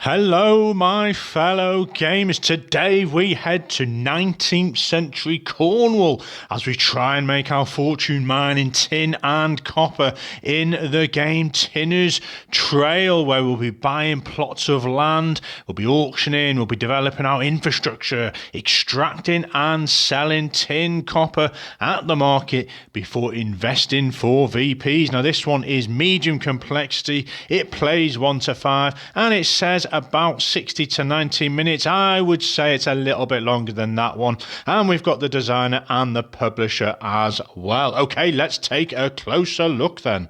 Hello, my fellow gamers. Today we head to 19th century Cornwall as we try and make our fortune mining tin and copper in the game Tinners'Trail, where we'll be buying plots of land, we'll be auctioning, we'll be developing our infrastructure, extracting and selling tin copper at the market before investing for VPs. Now, this one is medium complexity. It plays 1 to 5 and it says about 60 to 90 minutes. I would say it's a little bit longer than that one. And we've got the designer and the publisher as well. Okay, let's take a closer look then.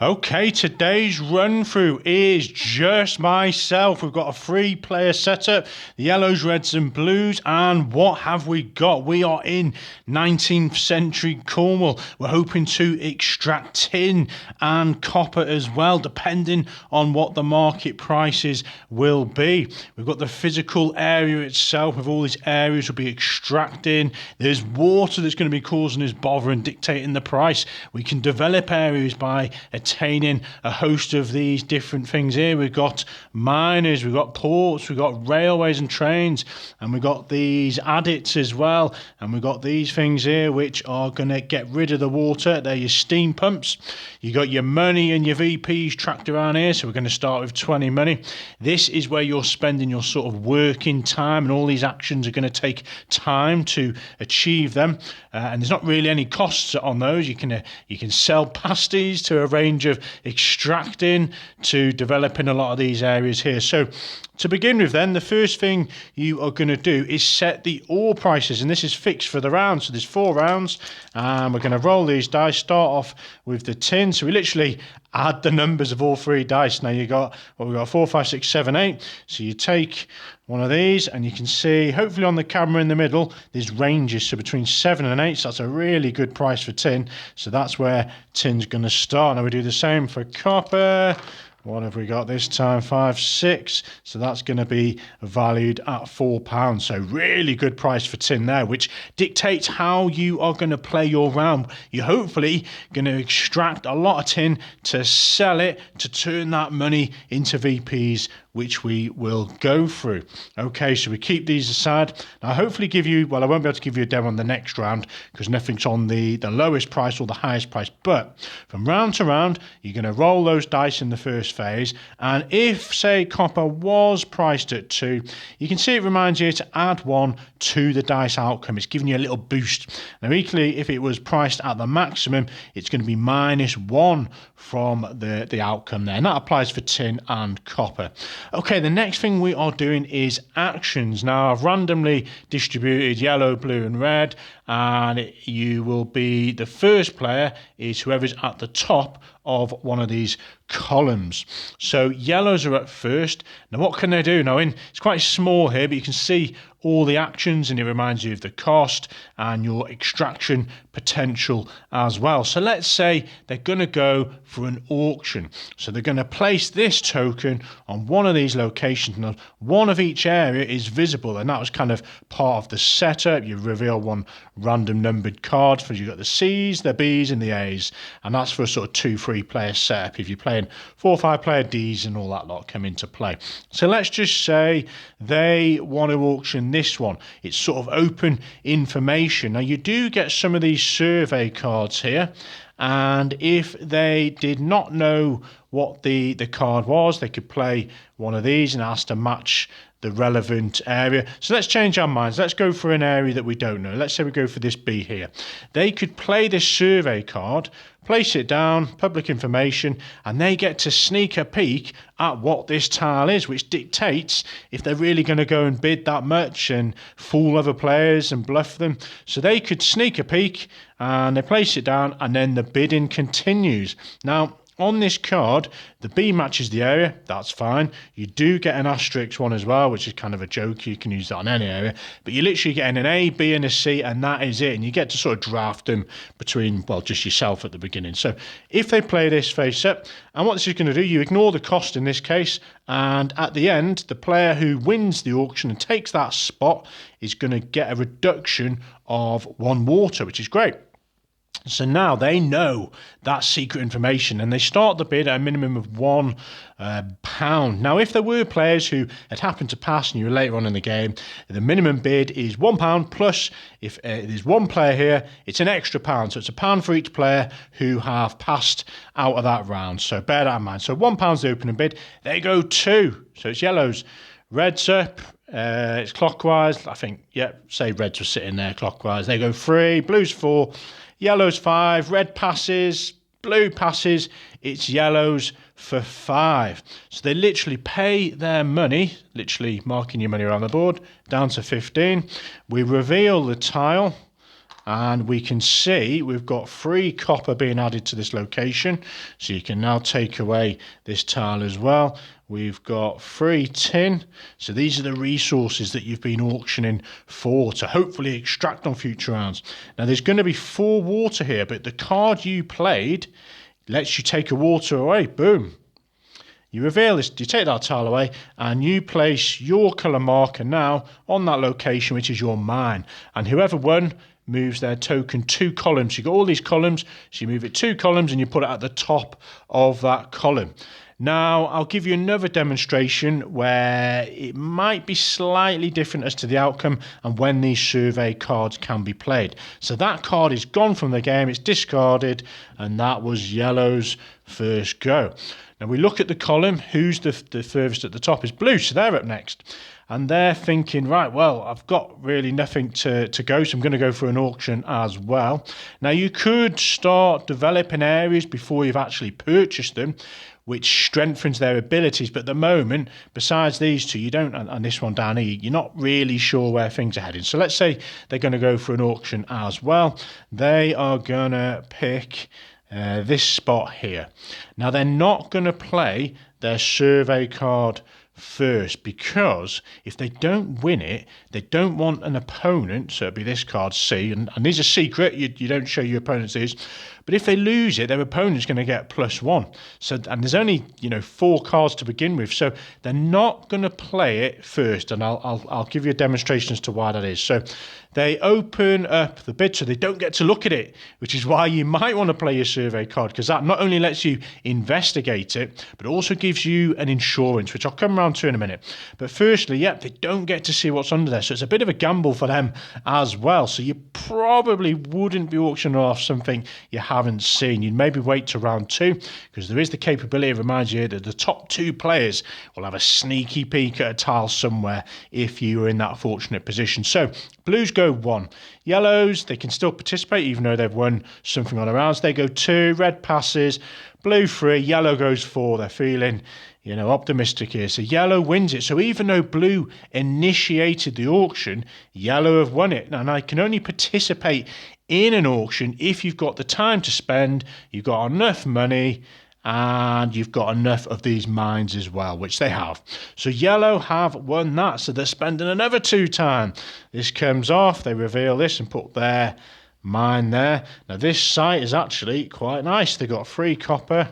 Okay, today's run through is just myself. We've got a 3-player setup, the yellows, reds and blues, and what have we got? We are in 19th century Cornwall. We're hoping to extract tin and copper as well, depending on what the market prices will be. We've got the physical area itself with all these areas we'll be extracting. There's water that's going to be causing us bother and dictating the price. We can develop areas by attaining a host of these different things here. We've got miners, we've got ports, we've got railways and trains, and we've got these adits as well, and we've got these things here which are going to get rid of the water. They're your steam pumps. You got your money and your VPs tracked around here, so we're going to start with 20 money. This is where you're spending your sort of working time, and all these actions are going to take time to achieve them, and there's not really any costs on those. You can sell pasties to a range of extracting to developing a lot of these areas here. So to begin with then, the first thing you are going to do is set the ore prices, and this is fixed for the round. So there's 4 rounds, and we're going to roll these dice. Start off with the tin, so we literally add the numbers of all 3 dice. Now you got, well, we've got 4, 5, 6, 7, 8. So you take one of these, and you can see, hopefully on the camera in the middle, there's ranges, so between 7 and 8, so that's a really good price for tin. So that's where tin's going to start. Now we do the same for copper. What have we got this time? 5, 6. So that's going to be valued at £4. So really good price for tin there, which dictates how you are going to play your round. You're hopefully going to extract a lot of tin to sell it, to turn that money into VPs, which we will go through. Okay, so we keep these aside. Now, I'll hopefully give you, well, I won't be able to give you a demo on the next round because nothing's on the lowest price or the highest price. But from round to round, you're going to roll those dice in the first phase. And if, say, copper was priced at 2, you can see it reminds you to add 1 to the dice outcome. It's giving you a little boost. Now, equally, if it was priced at the maximum, it's going to be -1 from the outcome there. And that applies for tin and copper. Okay, the next thing we are doing is actions. Now, I've randomly distributed yellow, blue and red, and you will be, the first player is whoever's at the top of one of these columns. So yellows are at first. Now what can they do? Now it's quite small here, but you can see all the actions, and it reminds you of the cost and your extraction potential as well. So let's say they're going to go for an auction. So they're going to place this token on one of these locations. Now, one of each area is visible, and that was kind of part of the setup. You reveal 1 random numbered card, for you've got the C's, the B's and the A's, and that's for a sort of 2-3 player setup. If you're playing 4 or 5 player, D's and all that lot come into play. So let's just say they want to auction this one. It's sort of open information. Now you do get some of these survey cards here, and if they did not know what the card was, they could play one of these and ask to match the relevant area. So let's change our minds. Let's go for an area that we don't know. Let's say we go for this B here. They could play this survey card, place it down, public information, and they get to sneak a peek at what this tile is, which dictates if they're really going to go and bid that much and fool other players and bluff them. So they could sneak a peek and they place it down, and then the bidding continues. Now, on this card, the B matches the area, that's fine. You do get an asterisk one as well, which is kind of a joke. You can use that on any area. But you're literally getting an A, B and a C, and that is it. And you get to sort of draft them between, well, just yourself at the beginning. So if they play this face up, and what this is going to do, you ignore the cost in this case, and at the end, the player who wins the auction and takes that spot is going to get a reduction of 1 water, which is great. So now they know that secret information, and they start the bid at a minimum of £1. Now, if there were players who had happened to pass and you were later on in the game, the minimum bid is £1, plus if there's one player here, it's an extra pound. So it's £1 for each player who have passed out of that round. So bear that in mind. So £1's the opening bid. They go 2. So it's yellows. Red's up. It's clockwise. I think, say reds were sitting there clockwise. They go 3. Blues 4. Yellow's 5, red passes, blue passes, it's yellows for 5. So they literally pay their money, literally marking your money around the board, down to 15. We reveal the tile, and we can see we've got 3 copper being added to this location. So you can now take away this tile as well. We've got 3 tin. So these are the resources that you've been auctioning for to hopefully extract on future rounds. Now there's going to be 4 water here, but the card you played lets you take a water away. Boom. You reveal this, you take that tile away, and you place your colour marker now on that location, which is your mine. And whoever won moves their token 2 columns. You've got all these columns, so you move it 2 columns and you put it at the top of that column. Now, I'll give you another demonstration where it might be slightly different as to the outcome and when these survey cards can be played. So that card is gone from the game, it's discarded, and that was yellow's first go. Now we look at the column, who's the furthest at the top is blue, so they're up next. And they're thinking, right, well, I've got really nothing to go, so I'm going to go for an auction as well. Now, you could start developing areas before you've actually purchased them, which strengthens their abilities. But at the moment, besides these 2, you don't, and this one down here, you're not really sure where things are heading. So let's say they're going to go for an auction as well. They are going to pick this spot here. Now, they're not going to play their survey card first, because if they don't win it, they don't want an opponent, so it'd be this card C, and these are secret, you don't show your opponents these, but if they lose it, their opponent's going to get +1. So, and there's only 4 cards to begin with, so they're not going to play it first, and I'll give you a demonstration as to why that is. So they open up the bid, so they don't get to look at it, which is why you might want to play your survey card, because that not only lets you investigate it, but also gives you an insurance, which I'll come around to in a minute. But firstly, they don't get to see what's under there, so it's a bit of a gamble for them as well. So you probably wouldn't be auctioning off something you haven't seen. You'd maybe wait to round 2, because there is the capability, it reminds you, that the top 2 players will have a sneaky peek at a tile somewhere if you are in that fortunate position. So blues go 1. Yellows, they can still participate even though they've won something on the rounds. They go 2. Red passes. Blue 3. Yellow goes 4. They're feeling, optimistic here. So yellow wins it. So even though blue initiated the auction, yellow have won it. And I can only participate in an auction if you've got the time to spend, you've got enough money, and you've got enough of these mines as well, which they have. So yellow have won that, so they're spending another 2 time. This comes off, they reveal this and put their mine there. Now this site is actually quite nice. They've got 3 copper,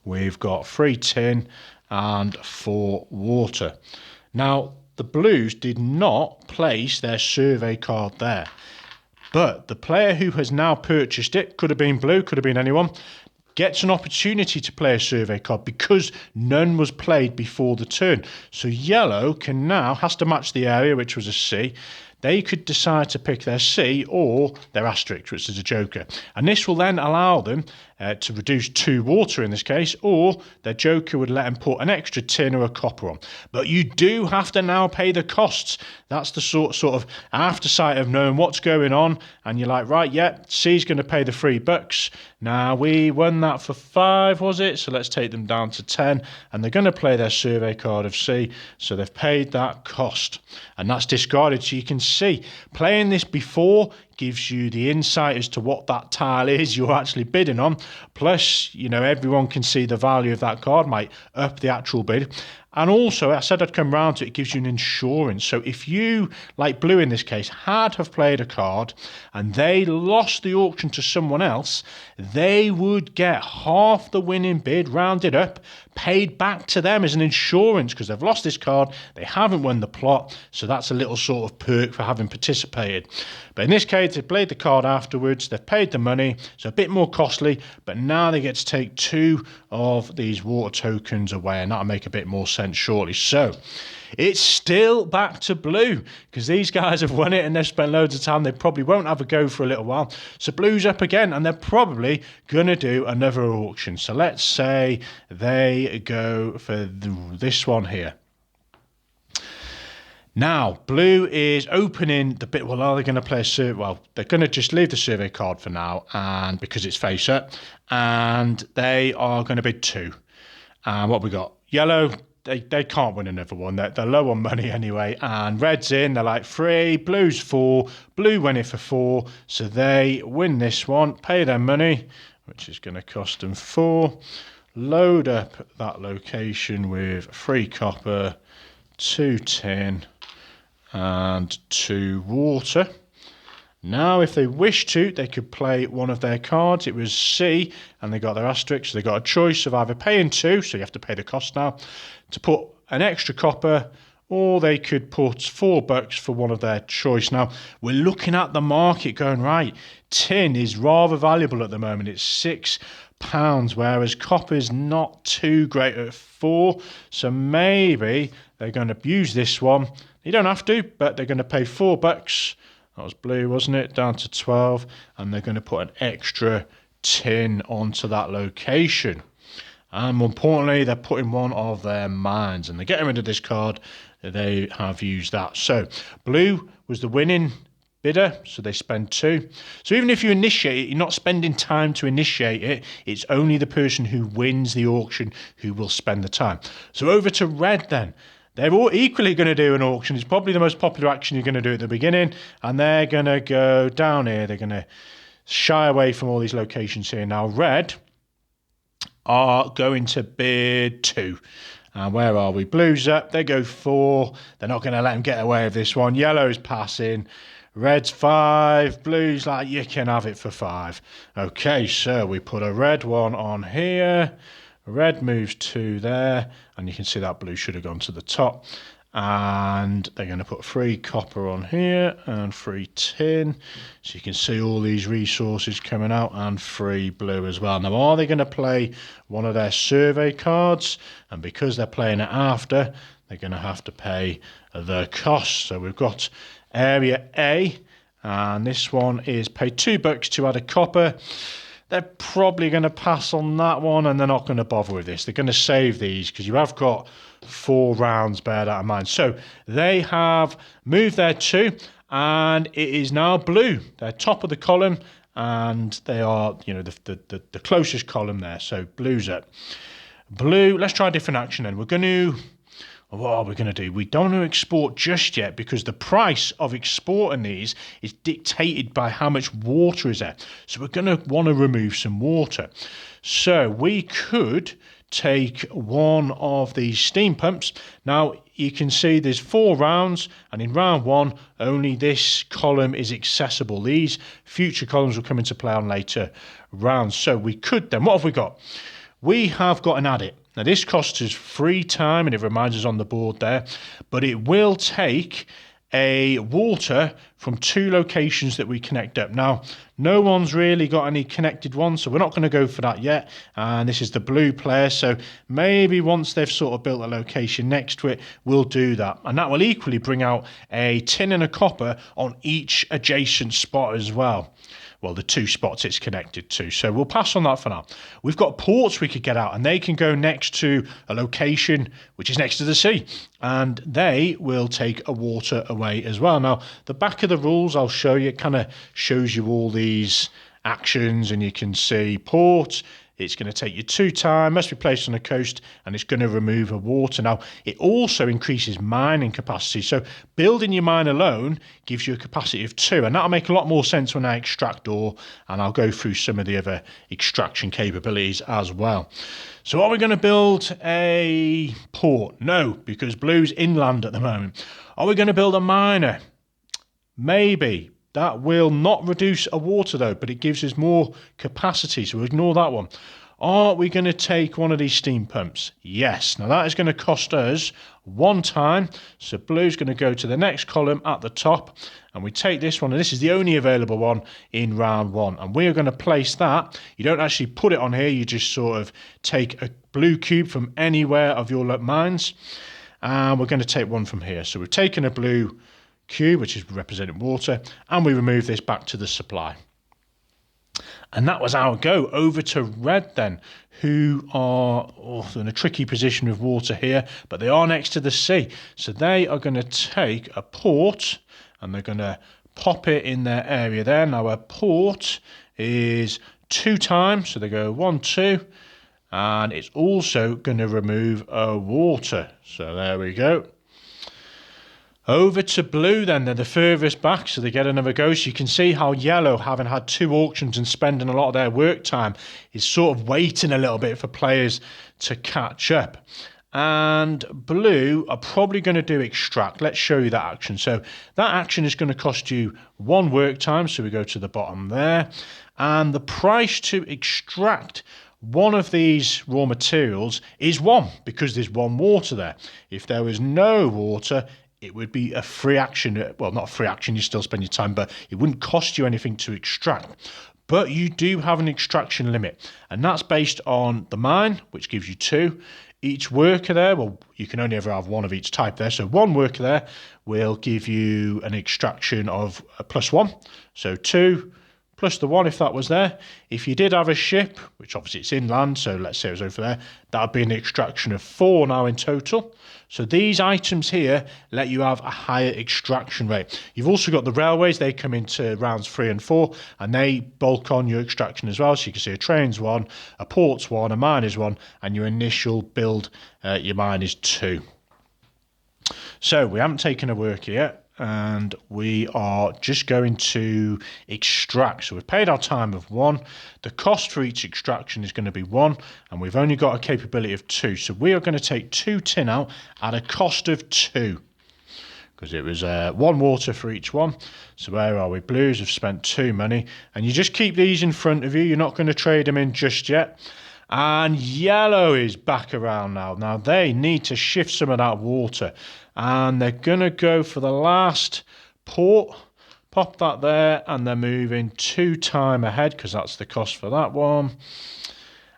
we've got 3 tin, and 4 water. Now the blues did not place their survey card there, but the player who has now purchased it, could have been blue, could have been anyone, gets an opportunity to play a survey card because none was played before the turn. So yellow can now, has to match the area, which was a C. They could decide to pick their C or their asterisk, which is a joker. And this will then allow them to reduce 2 water in this case, or their joker would let them put an extra tin or a copper on. But you do have to now pay the costs. That's the sort of after sight of knowing what's going on, and you're like, right, C's going to pay the $3. Now, we won that for 5, was it? So let's take them down to 10, and they're going to play their survey card of C, so they've paid that cost, and that's discarded. So you can see, playing this before gives you the insight as to what that tile is you're actually bidding on. Plus, everyone can see the value of that card, might up the actual bid. And also, I said I'd come round to it, it gives you an insurance. So if you, like Blue in this case, have played a card and they lost the auction to someone else, they would get half the winning bid rounded up, paid back to them as an insurance because they've lost this card, they haven't won the plot, so that's a little sort of perk for having participated. But in this case, they played the card afterwards, they've paid the money, so a bit more costly, but now they get to take 2 of these water tokens away, and that'll make a bit more sense shortly. So it's still back to Blue because these guys have won it and they've spent loads of time. They probably won't have a go for a little while. So Blue's up again and they're probably going to do another auction. So let's say they go for this one here. Now, Blue is opening the bit. Well, are they going to play a survey? Well, they're going to just leave the survey card for now, and because it's face up, and they are going to bid 2. And what we got? Yellow, they can't win another one. They're low on money anyway. And red's in, they're like 3, blue's 4. Blue win it for 4, so they win this one, pay their money, which is going to cost them 4. Load up that location with 3 copper, 2 tin, and 2 water. Now, if they wish to, they could play one of their cards. It was C, and they got their asterisk, so they got a choice of either paying 2, so you have to pay the cost now, to put an extra copper, or they could put $4 for one of their choice. Now, we're looking at the market going, right, tin is rather valuable at the moment. It's £6, whereas copper's not too great at 4, so maybe they're going to use this one. You don't have to, but they're going to pay $4. That was Blue, wasn't it? Down to 12, and they're going to put an extra tin onto that location. And more importantly, they're putting one of their mines, and they're getting rid of this card. They have used that. So Blue was the winning bidder, so they spend 2. So even if you initiate it, you're not spending time to initiate it. It's only the person who wins the auction who will spend the time. So over to red then. They're all equally going to do an auction. It's probably the most popular action you're going to do at the beginning. And they're going to go down here. They're going to shy away from all these locations here. Now, red are going to bid 2. And where are we? Blue's up. They go 4. They're not going to let them get away with this one. Yellow's passing. Red's 5. Blue's like, you can have it for 5. Okay, so we put a red one on here. Red moves 2 there, and you can see that blue should have gone to the top. And they're going to put 3 copper on here and 3 tin. So you can see all these resources coming out, and 3 blue as well. Now, are they going to play one of their survey cards? And because they're playing it after, they're going to have to pay the cost. So we've got area A, and this one is pay $2 to add a copper. They're probably going to pass on that one, and they're not going to bother with this. They're going to save these because you have got 4 rounds, bear that in mind. So they have moved their 2, and it is now Blue. They're top of the column, and they are, you know, the closest column there. So Blue's up. Blue, let's try a different action then. We're going to... What are we going to do? We don't want to export just yet because the price of exporting these is dictated by how much water is there. So we're going to want to remove some water. So we could take one of these steam pumps. Now you can see there's 4 rounds, and in round 1 only this column is accessible. These future columns will come into play on later rounds. So we could then, what have we got? We have got an adit. Now, this costs us free time, and it reminds us on the board there, but it will take a water from 2 locations that we connect up. Now, no one's really got any connected ones, so we're not going to go for that yet. And this is the blue player, so maybe once they've sort of built a location next to it, we'll do that. And that will equally bring out a tin and a copper on each adjacent spot as well. Well, the 2 spots it's connected to. So we'll pass on that for now. We've got ports we could get out, and they can go next to a location which is next to the sea, and they will take a water away as well. Now, the back of the rules I'll show you, it kind of shows you all these actions, and you can see port It's going to take you 2 time, must be placed on a coast, and it's going to remove a water. Now, it also increases mining capacity. So building your mine alone gives you a capacity of 2, and that'll make a lot more sense when I extract ore, and I'll go through some of the other extraction capabilities as well. So are we going to build a port? No, because Blue's inland at the moment. Are we going to build a miner? Maybe. That will not reduce a water though, but it gives us more capacity, so ignore that one. Are we going to take one of these steam pumps? Yes. Now that is going to cost us 1 time. So Blue's going to go to the next column at the top, and we take this one, and this is the only available one in round 1. And we are going to place that. You don't actually put it on here, you just sort of take a blue cube from anywhere of your mines, and we're going to take one from here. So we've taken a blue cube, which is representing water, and we remove this back to the supply. And that was our go. Over to red then, who are in a tricky position with water here, but they are next to the sea. So they are going to take a port and they're going to pop it in their area there. Now a port is 2 times, so they go 1, 2, and it's also going to remove a water. So there we go. Over to blue then, they're the furthest back, so they get another go. So you can see how yellow, having had 2 auctions and spending a lot of their work time, is sort of waiting a little bit for players to catch up. And blue are probably going to do extract. Let's show you that action. So that action is going to cost you 1 work time, so we go to the bottom there. And the price to extract one of these raw materials is 1, because there's 1 water there. If there was no water, it would be a free action. Well, not a free action, you still spend your time, but it wouldn't cost you anything to extract. But you do have an extraction limit, and that's based on the mine, which gives you 2. Each worker there, well, you can only ever have 1 of each type there. So 1 worker there will give you an extraction of +1. So 2 plus the 1 if that was there. If you did have a ship, which obviously it's inland, so let's say it was over there, that would be an extraction of 4 now in total. So these items here let you have a higher extraction rate. You've also got the railways, they come into rounds 3 and 4, and they bulk on your extraction as well. So you can see a train's 1, a port's 1, a mine is 1, and your initial build, your mine is 2. So we haven't taken a worker yet, and we are just going to extract. So we've paid our time of 1. The cost for each extraction is going to be 1, and we've only got a capability of 2. So we are going to take 2 tin out at a cost of 2, because it was 1 water for each one. So where are we? Blues have spent 2 money, and you just keep these in front of you. You're not going to trade them in just yet. And yellow is back around now. Now they need to shift some of that water, and they're going to go for the last port. Pop that there, and they're moving 2 time ahead, because that's the cost for that one.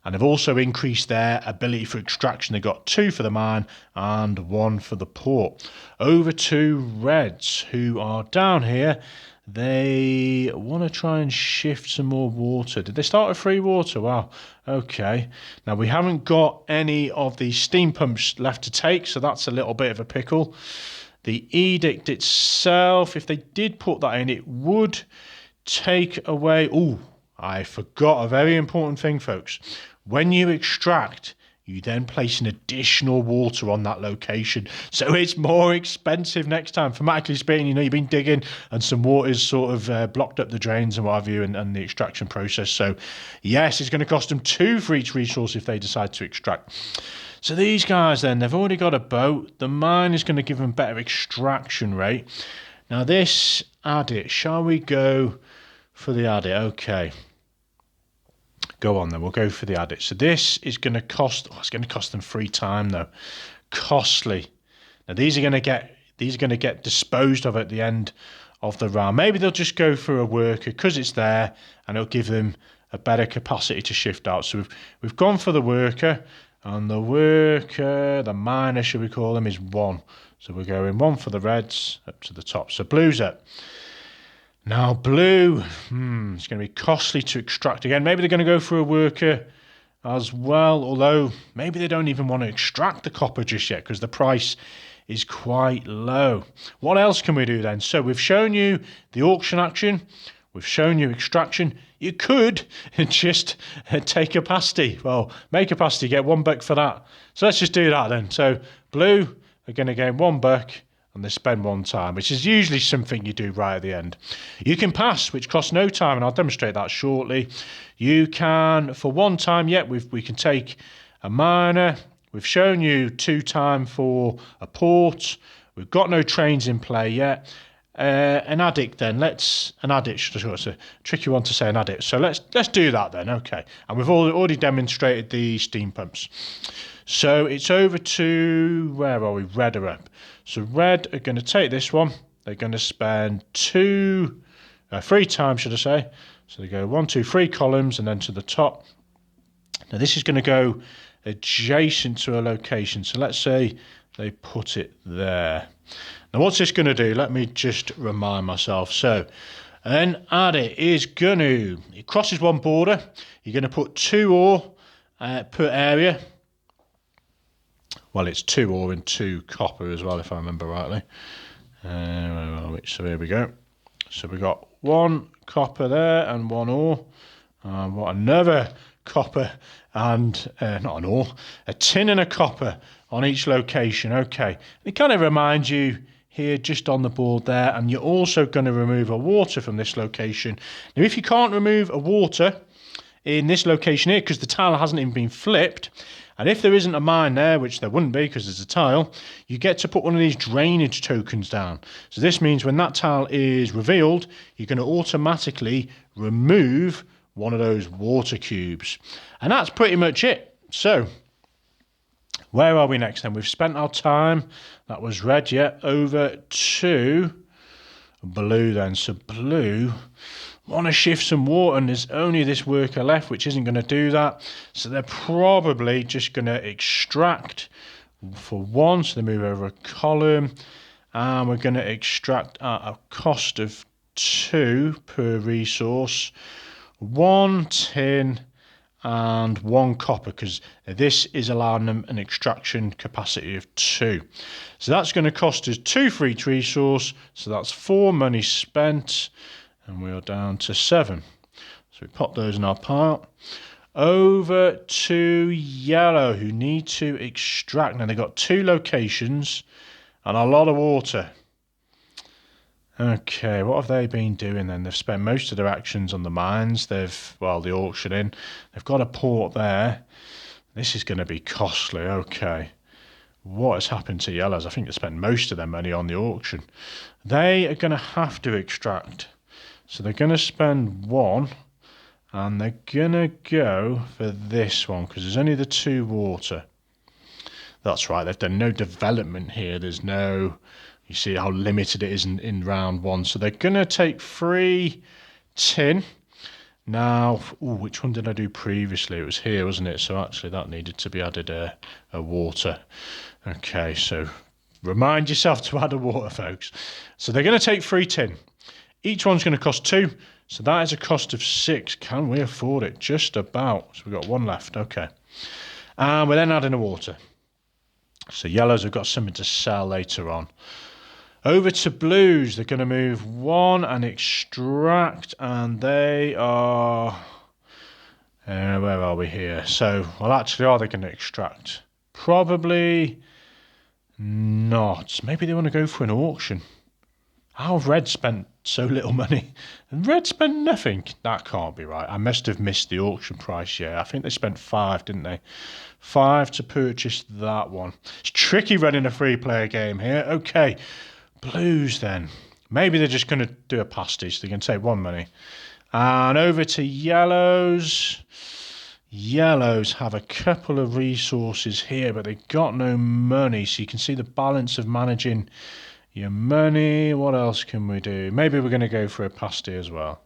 And they've also increased their ability for extraction. They've got 2 for the mine and 1 for the port. Over to reds, who are down here. They want to try and shift some more water. Did they start with 3 water? Wow. Okay. Now, we haven't got any of the steam pumps left to take, so that's a little bit of a pickle. The edict itself, if they did put that in, it would take away... Oh, I forgot a very important thing, folks. When you extract, you then place an additional water on that location. So it's more expensive next time. Thematically speaking, you know, you've been digging and some water's sort of blocked up the drains and what have you, and the extraction process. So yes, it's going to cost them 2 for each resource if they decide to extract. So these guys then, they've already got a boat. The mine is going to give them better extraction rate. Now this adit, shall we go for the adit? Okay. Go on then, we'll go for the adit. So this is going to cost, it's going to cost them 3 time though. Costly. Now these are going to get disposed of at the end of the round. Maybe they'll just go for a worker because it's there, and it'll give them a better capacity to shift out. So we've gone for the worker, and the worker, the miner should we call them, is 1. So we're going 1 for the reds up to the top. So blue's up. Now blue, it's going to be costly to extract again. Maybe they're going to go for a worker as well, although maybe they don't even want to extract the copper just yet because the price is quite low. What else can we do then? So we've shown you the auction action. We've shown you extraction. You could just take a pasty. Well, make a pasty, get $1 for that. So let's just do that then. So blue are going to gain $1 and they spend 1 time, which is usually something you do right at the end. You can pass, which costs no time, and I'll demonstrate that shortly. You can, for 1 time, we can take a minor. We've shown you 2 time for a port. We've got no trains in play yet. An addict then, it's a tricky one to say, an addict. So let's do that then, okay. And we've already demonstrated the steam pumps. So it's over to, where are we? Red are up. So red are going to take this one. They're going to spend 3 times, should I say. So they go 1, 2, 3 columns and then to the top. Now this is going to go adjacent to a location. So let's say they put it there. Now what's this going to do? Let me just remind myself. So an adit is going to, it crosses 1 border. You're going to put 2 ore per area. Well, it's 2 ore and 2 copper as well, if I remember rightly. So here we go. So we've got 1 copper there and 1 ore. What another copper and, not an ore, a tin and a copper on each location. Okay. It kind of reminds you here just on the board there, and you're also going to remove a water from this location. Now, if you can't remove a water in this location here because the tile hasn't even been flipped, and if there isn't a mine there, which there wouldn't be because there's a tile, you get to put one of these drainage tokens down. So this means when that tile is revealed, you're going to automatically remove one of those water cubes. And that's pretty much it. So where are we next then? We've spent our time. That was red, yeah. Over to blue then. So blue want to shift some water, and there's only this worker left, which isn't going to do that. So they're probably just going to extract for 1. So they move over a column, and we're going to extract at a cost of 2 per resource. 1 tin and 1 copper, because this is allowing them an extraction capacity of 2. So that's going to cost us 2 for each resource. So that's 4 money spent, and we are down to 7. So we pop those in our pile. Over to yellow, who need to extract. Now they've got 2 locations and a lot of water. Okay, what have they been doing then? They've spent most of their actions on the mines. The auctioning. They've got a port there. This is going to be costly. Okay. What has happened to yellows? I think they spent most of their money on the auction. They are going to have to extract. So they're going to spend 1, and they're going to go for this one because there's only the 2 water. That's right, they've done no development here. There's no, you see how limited it is in round 1. So they're going to take 3 tin. Now, which one did I do previously? It was here, wasn't it? So actually that needed to be added a water. Okay, so remind yourself to add a water, folks. So they're going to take 3 tin. Each one's going to cost 2, so that is a cost of 6. Can we afford it? Just about. So we've got 1 left. Okay. And we're then adding a water. So yellows have got something to sell later on. Over to blues. They're going to move 1 and extract, and they are... where are we here? So, well, actually, are they going to extract? Probably not. Maybe they want to go for an auction. How have red spent so little money? And red spent nothing. That can't be right. I must have missed the auction price, yeah. I think they spent 5, didn't they? 5 to purchase that one. It's tricky running a 3-player game here. Okay, blues then. Maybe they're just going to do a pasty, so they can take 1 money. And over to yellows. Yellows have a couple of resources here, but they've got no money. So you can see the balance of managing your money. What else can we do? Maybe we're going to go for a pasty as well.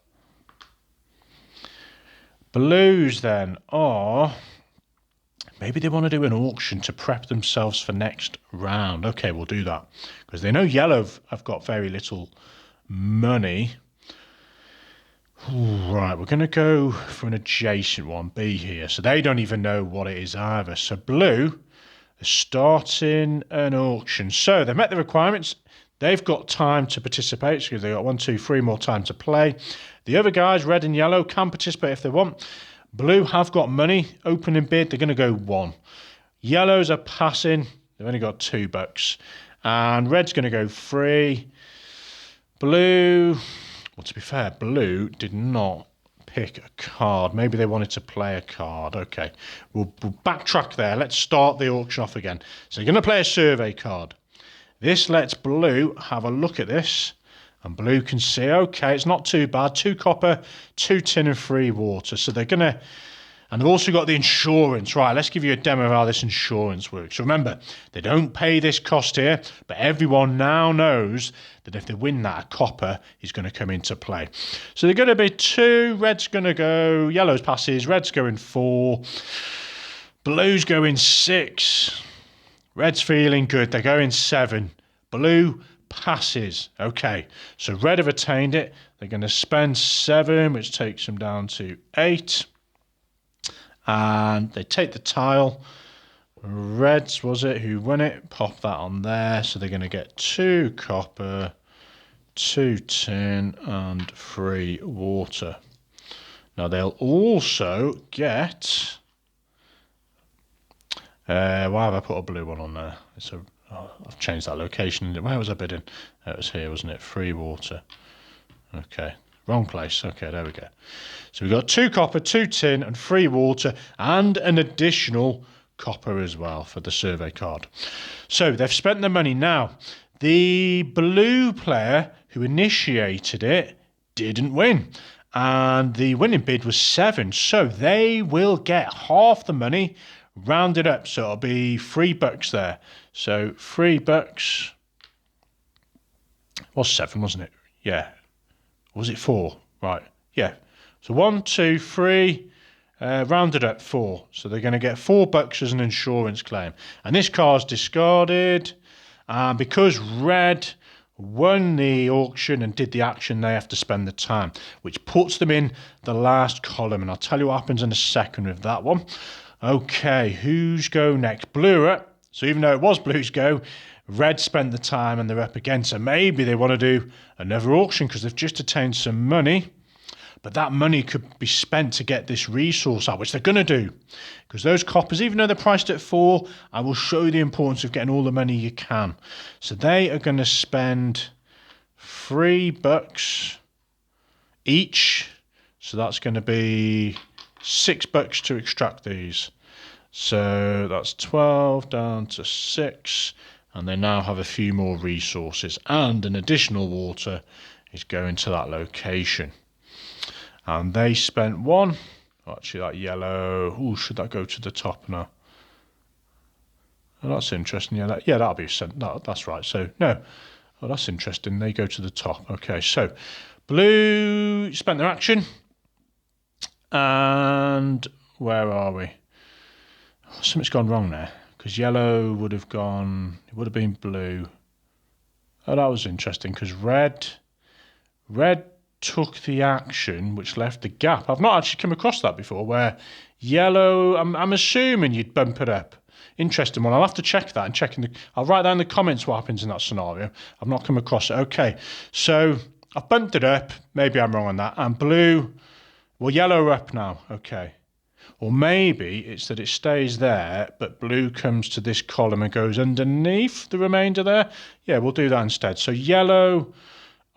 Blues then are... maybe they want to do an auction to prep themselves for next round. Okay, we'll do that. Because they know yellow have got very little money. Ooh, right, we're going to go for an adjacent one, B here. So they don't even know what it is either. So blue is starting an auction. So they've met the requirements. they've got time to participate. So they've got 1, 2, 3 more time to play. The other guys, red and yellow, can participate if they want. Blue have got money, opening bid, they're going to go 1. Yellows are passing, they've only got $2. And red's going to go 3. Blue, well, to be fair, blue did not pick a card. Maybe they wanted to play a card. Okay, we'll backtrack there. Let's start the auction off again. So you're going to play a survey card. This lets blue have a look at this. And blue can see, okay, it's not too bad. 2 copper, 2 tin and 3 water. So they're going to... And they've also got the insurance. Right, let's give you a demo of how this insurance works. So remember, they don't pay this cost here, but everyone now knows that if they win that, a copper is going to come into play. So they're going to be 2. Red's going to go, yellow's passes, red's going 4. Blue's going 6. Red's feeling good, they're going 7. Blue passes. Okay, so red have attained it. They're going to spend 7, which takes them down to 8. And they take the tile. Reds, was it, who won it? Pop that on there. So they're going to get 2 copper, 2 tin, and 3 water. Now they'll also get... why have I put a blue one on there? I've changed that location. Where was I bidding? It was here, wasn't it? 3 water. Okay. Wrong place. Okay, there we go. So we've got 2 copper, 2 tin, and 3 water, and an additional copper as well for the survey card. So they've spent the money. Now, the blue player who initiated it didn't win. And the winning bid was 7. So they will get half the money rounded up. So it'll be $3 there. So $3 was 7, wasn't it? Yeah. Was it 4? Right, yeah. So 1, 2, 3, rounded up 4. So they're going to get $4 as an insurance claim. And this car's discarded. And because red won the auction and did the action, they have to spend the time, which puts them in the last column. And I'll tell you what happens in a second with that one. Okay, who's go next? Blue up. So even though it was blue's go, red spent the time and they're up again. So maybe they want to do another auction because they've just attained some money. But that money could be spent to get this resource out, which they're going to do. Because those coppers, even though they're priced at 4, I will show you the importance of getting all the money you can. So they are going to spend $3 each. So that's going to be $6 to extract these. So that's 12 down to 6. And they now have a few more resources. And an additional water is going to that location. And they spent 1. Actually, that yellow. Oh, should that go to the top now? Oh, that's interesting. Yeah, that'll be sent. That's right. So, no. Oh, that's interesting. They go to the top. Okay, so blue spent their action. And where are we? Oh, something's gone wrong there. Because yellow would have gone... It would have been blue. Oh, that was interesting. Because red took the action, which left the gap. I've not actually come across that before, where yellow, I'm assuming you'd bump it up. Interesting one. I'll have to check that and check I'll write down in the comments what happens in that scenario. I've not come across it. Okay, so I've bumped it up. Maybe I'm wrong on that. And blue, well, yellow up now. Okay. Or maybe it's that it stays there, but blue comes to this column and goes underneath the remainder there. Yeah, we'll do that instead. So yellow...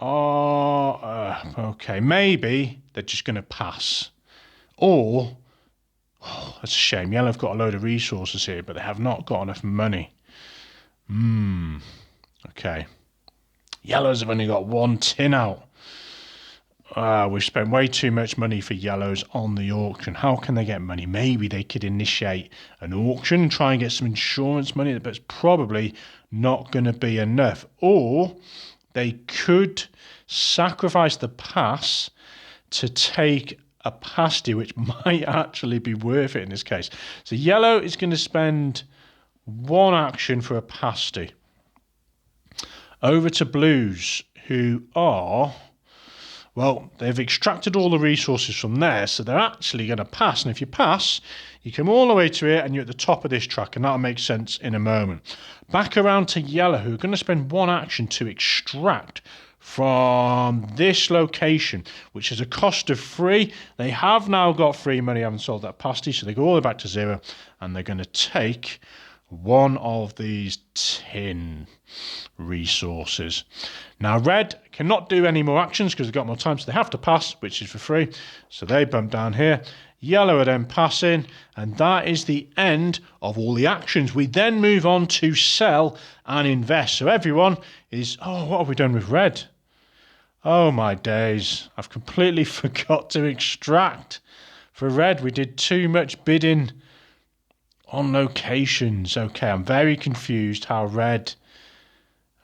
okay, maybe they're just going to pass. Or, that's a shame. Yellow have got a load of resources here, but they have not got enough money. Okay. Yellows have only got 1 tin out. We've spent way too much money for yellows on the auction. How can they get money? Maybe they could initiate an auction and try and get some insurance money, but it's probably not going to be enough. Or... they could sacrifice the pass to take a pasty, which might actually be worth it in this case. So yellow is going to spend 1 action for a pasty. Over to blues, who are... Well, they've extracted all the resources from there, so they're actually going to pass. And if you pass, you come all the way to here and you're at the top of this track, and that'll make sense in a moment. Back around to yellow, who are going to spend one action to extract from this location, which is a cost of 3. They have now got free money, haven't sold that pasty, so they go all the way back to 0, and they're going to take one of these tin resources. Now red cannot do any more actions because they've got more time, so they have to pass, which is for free, so they bump down here. Yellow are then passing, and that is the end of all the actions. We then move on to sell and invest. So everyone is, oh, what have we done with red? Oh my days, I've completely forgot to extract. For red, we did too much bidding on locations. Okay, I'm very confused how red...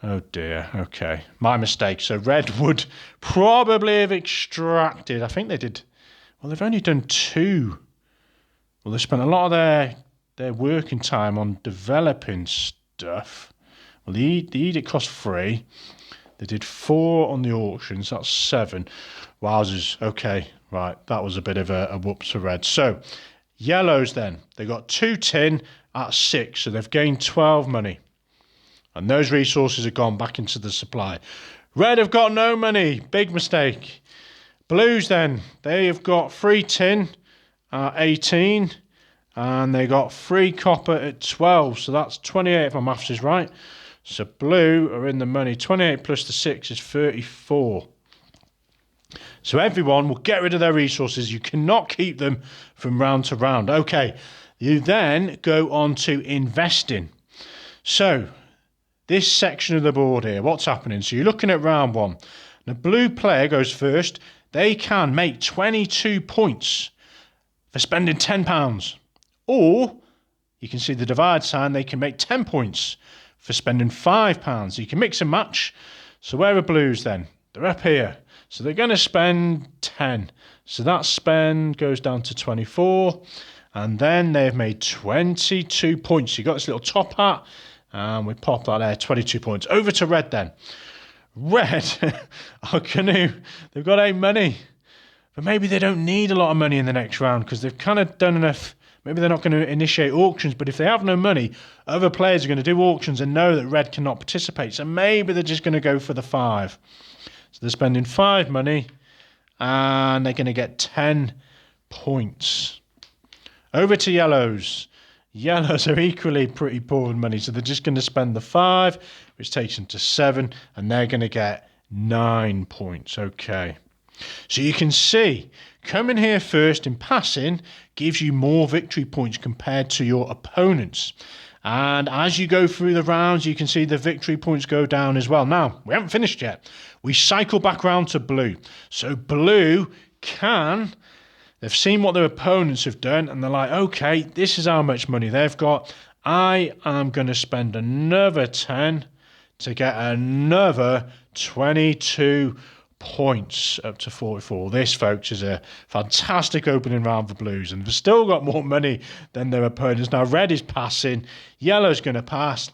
Oh dear, okay. My mistake. So red would probably have extracted. I think they did... Well, they've only done 2. Well, they spent a lot of their working time on developing stuff. Well, the edict cost 3. They did 4 on the auctions. That's 7. Wowzers. Okay, right. That was a bit of a whoops for red. So, yellows then. They got 2 tin at 6. So they've gained 12 money. And those resources have gone back into the supply. Red have got no money. Big mistake. Blues then. They have got 3 tin at 18. And they got 3 copper at 12. So that's 28 if my maths is right. So blue are in the money. 28 plus the 6 is 34. So everyone will get rid of their resources. You cannot keep them from round to round. Okay, you then go on to investing. So this section of the board here, what's happening? So you're looking at round 1. The blue player goes first. They can make 22 points for spending £10. Or you can see the divide sign. They can make 10 points for spending £5. You can mix and match. So where are blues then? They're up here. So they're going to spend 10. So that spend goes down to 24. And then they've made 22 points. You've got this little top hat. And we pop that there, 22 points. Over to red then. Red are going to... They've got 8 money. But maybe they don't need a lot of money in the next round because they've kind of done enough... Maybe they're not going to initiate auctions, but if they have no money, other players are going to do auctions and know that red cannot participate. So maybe they're just going to go for the 5. So they're spending 5 money and they're going to get 10 points. Over to yellows. Yellows are equally pretty poor with money, so they're just going to spend the 5, which takes them to 7, and they're going to get 9 points. Okay. So you can see, coming here first in passing gives you more victory points compared to your opponents. And as you go through the rounds, you can see the victory points go down as well. Now, we haven't finished yet. We cycle back round to blue. So blue can... They've seen what their opponents have done, and they're like, okay, this is how much money they've got. I am going to spend another 10 to get another 22 points up to 44. This, folks, is a fantastic opening round for blues, and they've still got more money than their opponents. Now, red is passing. Yellow's going to pass.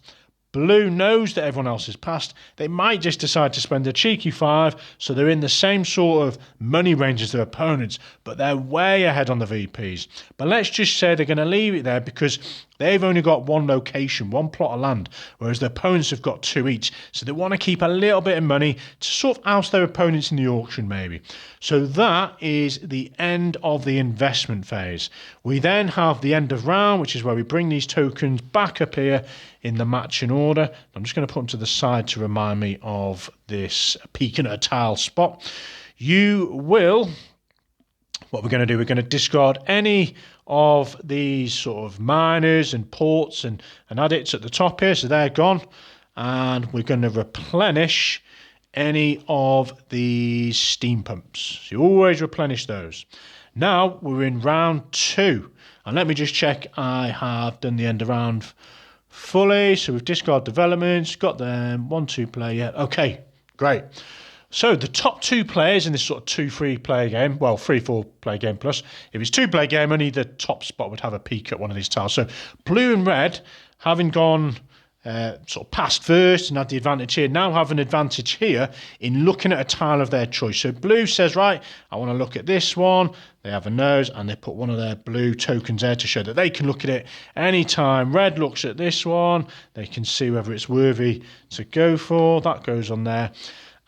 Blue knows that everyone else has passed. They might just decide to spend a cheeky 5, so they're in the same sort of money range as their opponents, but they're way ahead on the VPs. But let's just say they're going to leave it there because they've only got 1 location, 1 plot of land, whereas their opponents have got 2 each. So they want to keep a little bit of money to sort of oust their opponents in the auction, maybe. So that is the end of the investment phase. We then have the end of round, which is where we bring these tokens back up here in the matching order. I'm just going to put them to the side to remind me of this peak and a tile spot. You will... What we're going to do, we're going to discard any of these sort of miners and ports and addicts at the top here, so they're gone. And we're going to replenish any of these steam pumps. So you always replenish those. Now we're in round 2. And let me just check I have done the end of round fully. So we've discarded developments, got them, 1-2 player yet. Okay, great. So the top 2 players in this sort of 2-3 player game, well, 3-4 player game plus, if it's 2 player game, only the top spot would have a peek at one of these tiles. So blue and red, having gone sort of passed first and had the advantage here, now have an advantage here in looking at a tile of their choice. So blue says, right, I want to look at this one. They have a nose and they put one of their blue tokens there to show that they can look at it anytime. Red looks at this one. They can see whether it's worthy to go for. That goes on there.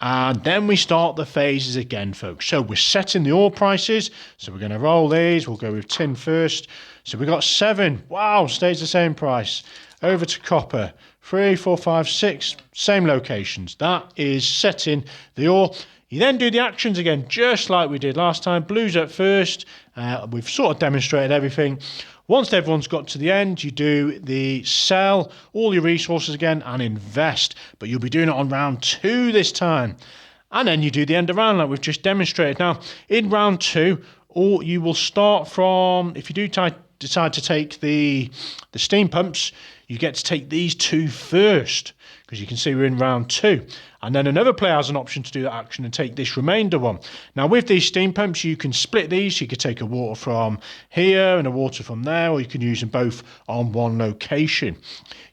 And then we start the phases again, folks. So we're setting the ore prices. So we're going to roll these. We'll go with tin first. So we got 7. Wow, stays the same price. Over to copper. 3, 4, 5, 6. Same locations. That is setting the ore. You then do the actions again, just like we did last time. Blue's at first. We've sort of demonstrated everything. Once everyone's got to the end, you do the sell all your resources again and invest. But you'll be doing it on round 2 this time. And then you do the end of round like we've just demonstrated. Now, in round 2, you will start from, if you do decide to take the steam pumps, you get to take these 2 first, because you can see we're in round 2. And then another player has an option to do that action and take this remainder one. Now with these steam pumps, you can split these. You could take a water from here and a water from there, or you can use them both on one location.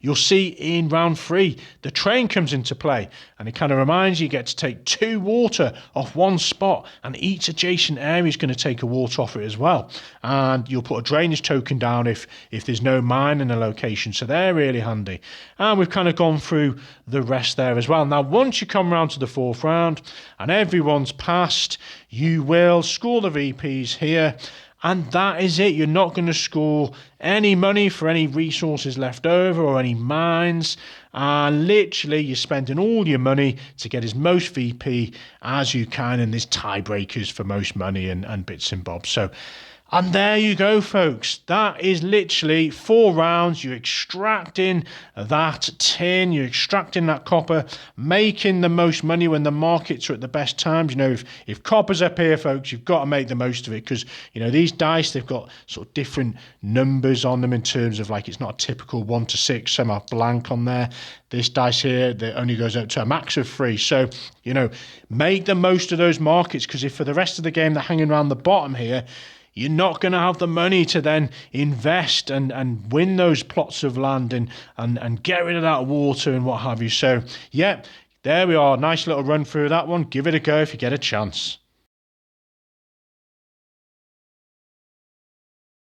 You'll see in round 3, the train comes into play, and it kind of reminds you get to take 2 water off one spot, and each adjacent area is going to take a water off it as well. And you'll put a drainage token down if there's no mine in a location, so they're really handy. And we've kind of gone through the rest there as well. Now once you come round to the 4th round and everyone's passed, you will score the VPs here, and that is it. You're not going to score any money for any resources left over or any mines, and literally you're spending all your money to get as most VP as you can, and there's tiebreakers for most money and bits and bobs. So, and there you go, folks. That is literally 4 rounds. You're extracting that tin, you're extracting that copper, making the most money when the markets are at the best times. You know, if copper's up here, folks, you've got to make the most of it, because, you know, these dice, they've got sort of different numbers on them in terms of, like, it's not a typical 1 to 6. Some are blank on there. This dice here, that only goes up to a max of 3. So, you know, make the most of those markets, because if for the rest of the game they're hanging around the bottom here, you're not going to have the money to then invest and win those plots of land and get rid of that water and what have you. So, yeah, there we are. Nice little run through that one. Give it a go if you get a chance.